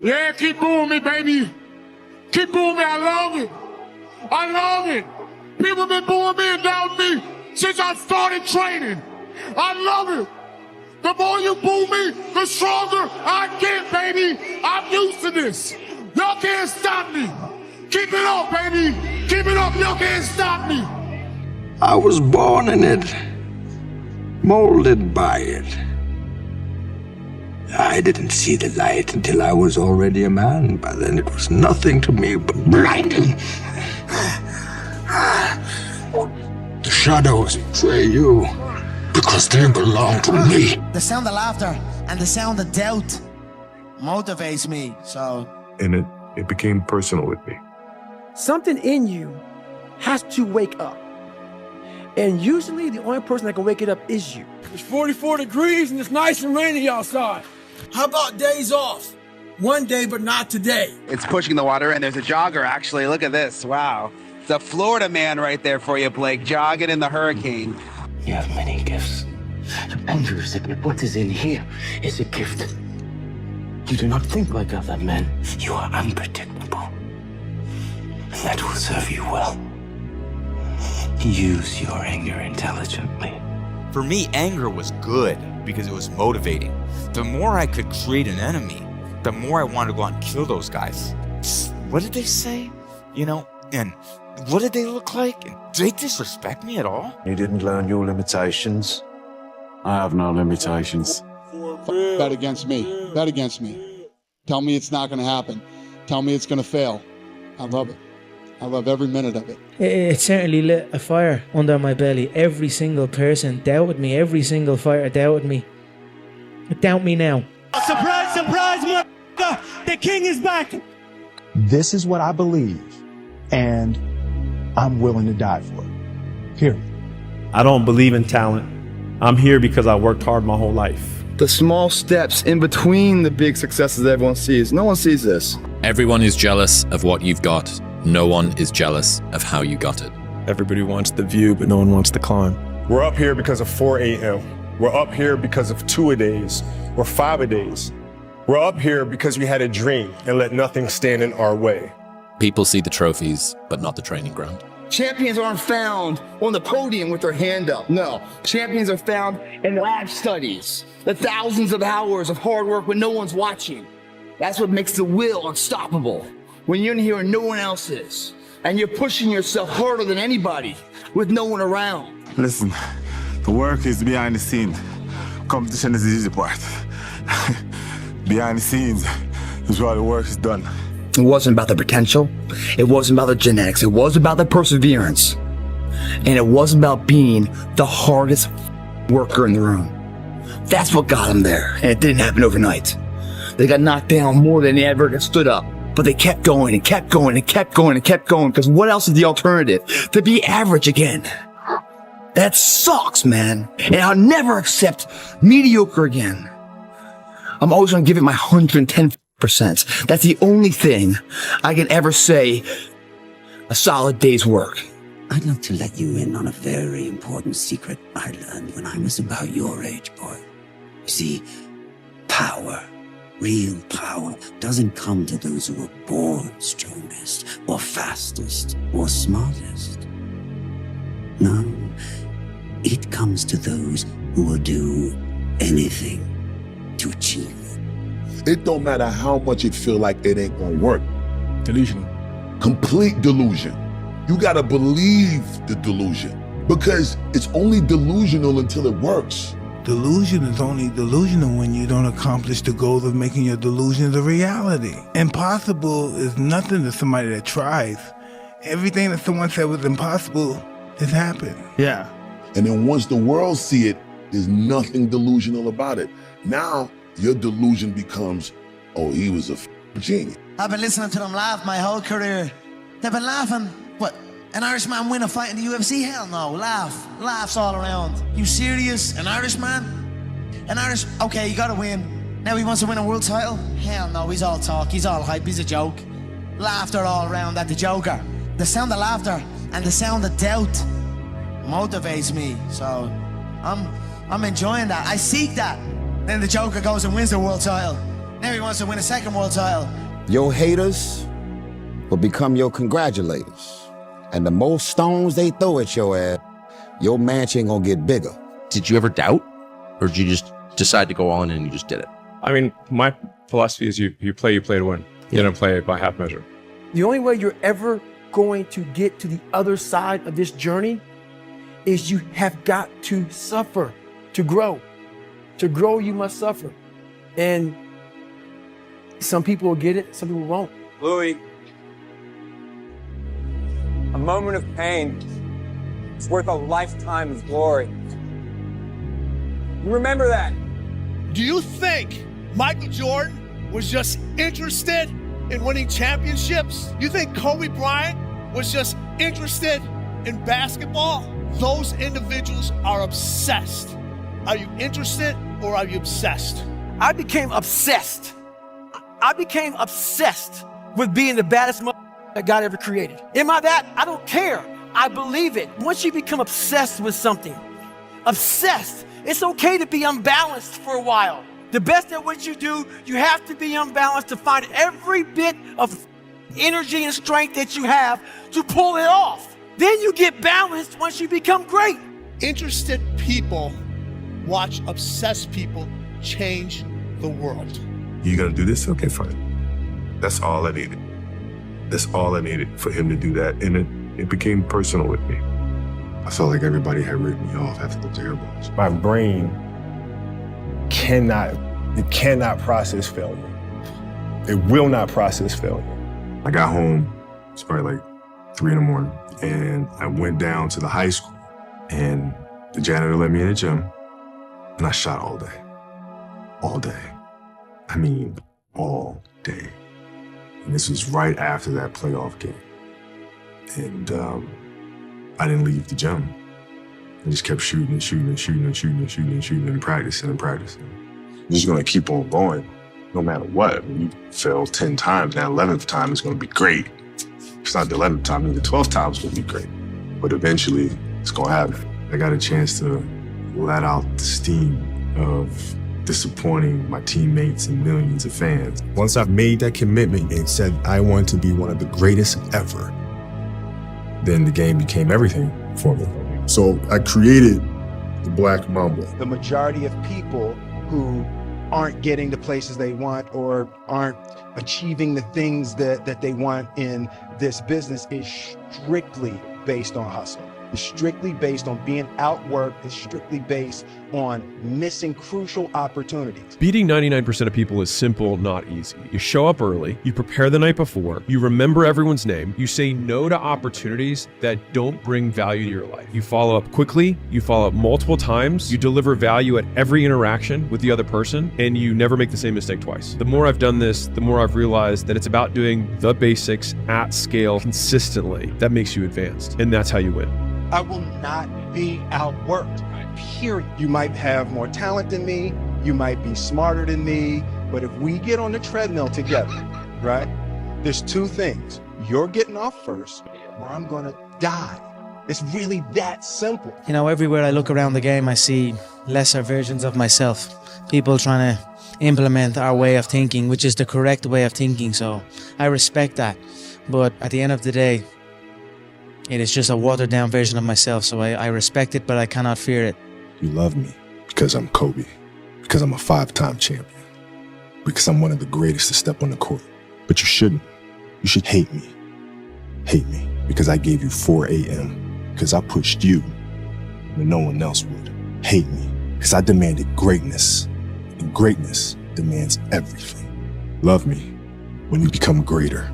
Yeah, keep booing me, baby. Keep booing me. I love it. I love it. People been booing me and doubting me since I started training. I love it. The more you boo me, the stronger I get, baby. I'm used to this. Y'all can't stop me. Keep it up, baby. Keep it up. Y'all can't stop me. I was born in it, molded by it. I didn't see the light until I was already a man. By then it was nothing to me but blinding. The shadows betray you because they belong to me. The sound of laughter and the sound of doubt motivates me, so... And it became personal with me. Something in you has to wake up. And usually the only person that can wake it up is you. It's 44 degrees and it's nice and rainy outside. How about days off? One day, but not today. It's pushing the water, and there's a jogger, actually. Look at this. Wow. It's a Florida man right there for you, Blake, jogging in the hurricane. You have many gifts. Andrew said that what is in here is a gift. You do not think like other men. You are unpredictable. And that will serve you well. Use your anger intelligently. For me, anger was good because it was motivating. The more I could create an enemy, the more I wanted to go out and kill those guys. What did they say? You know, and what did they look like? And did they disrespect me at all? You didn't learn your limitations. I have no limitations. Bet against me. Bet against me. Tell me it's not going to happen. Tell me it's going to fail. I love it. I love every minute of it. It certainly lit a fire under my belly. Every single person doubted me. Every single fighter doubted me. Doubt me now. Surprise, surprise, motherfucker! The king is back! This is what I believe, and I'm willing to die for it. Period. I don't believe in talent. I'm here because I worked hard my whole life. The small steps in between the big successes everyone sees. No one sees this. Everyone is jealous of what you've got. No one is jealous of how you got it. Everybody wants the view, but no one wants the climb. We're up here because of 4 a.m. We're up here because of 2-a-days or 5-a-days. We're up here because we had a dream and let nothing stand in our way. People see the trophies, but not the training ground. Champions aren't found on the podium with their hand up. No, champions are found in lab studies. The thousands of hours of hard work when no one's watching. That's what makes the will unstoppable. When you're in here and no one else is. And you're pushing yourself harder than anybody with no one around. Listen, the work is behind the scene. Competition is the easy part. Behind the scenes is where the work is done. It wasn't about the potential. It wasn't about the genetics. It was about the perseverance. And it was about being the hardest worker in the room. That's what got them there. And it didn't happen overnight. They got knocked down more than they ever stood up. But they kept going and kept going and kept going and kept going. Because what else is the alternative? To be average again. That sucks, man. And I'll never accept mediocre again. I'm always going to give it my 110%. That's the only thing I can ever say a solid day's work. I'd like to let you in on a very important secret I learned when I was about your age, boy. You see, power, real power, doesn't come to those who are born strongest, or fastest, or smartest. No, it comes to those who will do anything to achieve it. It don't matter how much it feel like it ain't gonna work. Delusional. Complete delusion. You gotta believe the delusion because it's only delusional until it works. Delusion is only delusional when you don't accomplish the goal of making your delusions a reality. Impossible is nothing to somebody that tries. Everything that someone said was impossible has happened. Yeah. And then once the world see it, there's nothing delusional about it. Now, your delusion becomes, oh, he was a genius. I've been listening to them laugh my whole career. They've been laughing. What? An Irishman win a fight in the UFC? Hell no. Laughs all around. You serious? An Irishman? Okay, you gotta win. Now he wants to win a world title? Hell no, he's all talk, he's all hype, he's a joke. Laughter all around at the Joker. The sound of laughter and the sound of doubt motivates me. So I'm enjoying that. I seek that. Then the Joker goes and wins the world title. Now he wants to win a second world title. Your haters will become your congratulators. And the more stones they throw at your ass, your mansion gonna get bigger. Did you ever doubt? Or did you just decide to go all in and you just did it? I mean, my philosophy is you play to win. You don't play by half measure. The only way you're ever going to get to the other side of this journey is you have got to suffer to grow. To grow, you must suffer. And some people will get it, some people won't. Louis, a moment of pain is worth a lifetime of glory. You remember that. Do you think Michael Jordan was just interested in winning championships? You think Kobe Bryant was just interested in basketball? Those individuals are obsessed. Are you interested or are you obsessed? I became obsessed. I became obsessed with being the baddest that God ever created. Am I that? I don't care. I believe it. Once you become obsessed with something, obsessed, it's okay to be unbalanced for a while. The best at what you do, you have to be unbalanced to find every bit of energy and strength that you have to pull it off. Then you get balanced once you become great. Interested people watch obsessed people change the world. You gonna do this? Okay, fine. That's all I needed. That's all I needed for him to do that. And it became personal with me. I felt like everybody had written me off after the terribles. My brain cannot process failure. It will not process failure. I got home, it's probably like 3 a.m, and I went down to the high school, and the janitor let me in the gym, and I shot all day. All day. I mean, all day. And this was right after that playoff game. And I didn't leave the gym. I just kept shooting and shooting and shooting and shooting and shooting and shooting and practicing and practicing. I'm just gonna keep on going, no matter what. When you fail 10 times, that 11th time is gonna be great. If it's not the 11th time, then the 12th time is gonna be great. But eventually, it's gonna happen. I got a chance to let out the steam of disappointing my teammates and millions of fans. Once I've made that commitment and said I want to be one of the greatest ever, then the game became everything for me. So I created the Black Mamba. The majority of people who aren't getting the places they want or aren't achieving the things that they want in this business is strictly based on hustle. It's strictly based on being outworked. It's strictly based on missing crucial opportunities. Beating 99% of people is simple, not easy. You show up early, you prepare the night before, you remember everyone's name, you say no to opportunities that don't bring value to your life. You follow up quickly, you follow up multiple times, you deliver value at every interaction with the other person, and you never make the same mistake twice. The more I've done this, the more I've realized that it's about doing the basics at scale consistently that makes you advanced, and that's how you win. I will not be outworked, period. You might have more talent than me, you might be smarter than me, but if we get on the treadmill together, right, there's two things. You're getting off first, or I'm gonna die. It's really that simple. You know, everywhere I look around the game, I see lesser versions of myself. People trying to implement our way of thinking, which is the correct way of thinking, so I respect that. But at the end of the day, it is just a watered down version of myself, so I respect it, but I cannot fear it. You love me because I'm Kobe, because I'm a 5-time champion, because I'm one of the greatest to step on the court. But you shouldn't. You should hate me. Hate me because I gave you 4 a.m., because I pushed you when no one else would. Hate me because I demanded greatness, and greatness demands everything. Love me when you become greater.